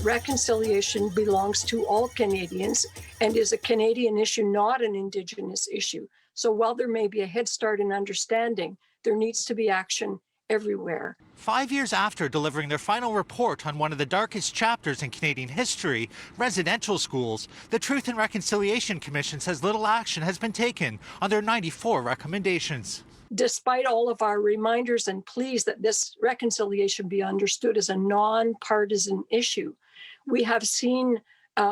reconciliation belongs to all Canadians and is a Canadian issue, not an Indigenous issue. So while there may be a head start in understanding, there needs to be action everywhere. 5 years after delivering their final report on one of the darkest chapters in Canadian history, residential schools, the Truth and Reconciliation Commission says little action has been taken on their 94 recommendations. Despite all of our reminders and pleas that this reconciliation be understood as a non-partisan issue, we have seen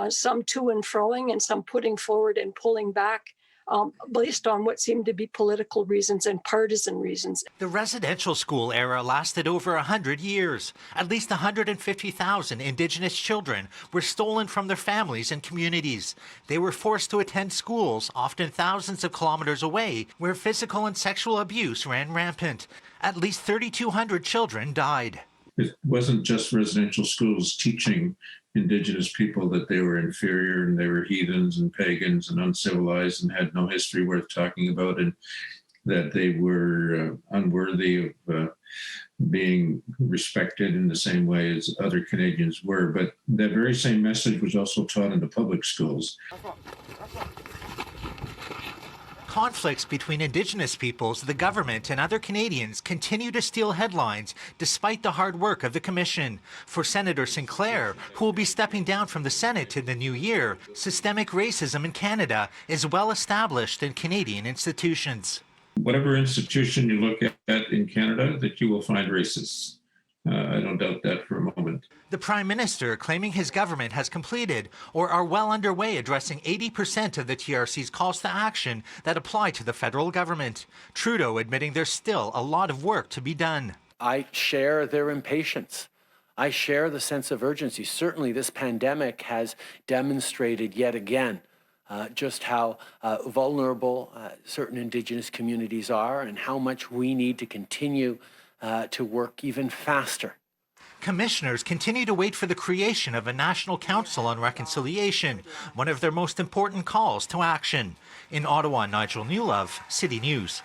some to and froing and some putting forward and pulling back based on what seemed to be political reasons and partisan reasons. The residential school era lasted over 100 years. At least 150,000 Indigenous children were stolen from their families and communities. They were forced to attend schools, often thousands of kilometers away, where physical and sexual abuse ran rampant. At least 3,200 children died. It wasn't just residential schools teaching Indigenous people that they were inferior and they were heathens and pagans and uncivilized and had no history worth talking about, and that they were unworthy of being respected in the same way as other Canadians were. But that very same message was also taught in the public schools. Conflicts between Indigenous peoples, the government, and other Canadians continue to steal headlines despite the hard work of the Commission. For Senator Sinclair, who will be stepping down from the Senate in the new year, systemic racism in Canada is well established in Canadian institutions. Whatever institution you look at in Canada, that you will find racists. I don't doubt that for a moment. The Prime Minister claiming his government has completed or are well underway addressing 80% of the TRC's calls to action that apply to the federal government. Trudeau admitting there's still a lot of work to be done. I share their impatience. I share the sense of urgency. Certainly this pandemic has demonstrated yet again just how vulnerable certain Indigenous communities are and how much we need to continue to work even faster. Commissioners continue to wait for the creation of a National Council on Reconciliation, one of their most important calls to action. In Ottawa, Nigel Newlove, City News.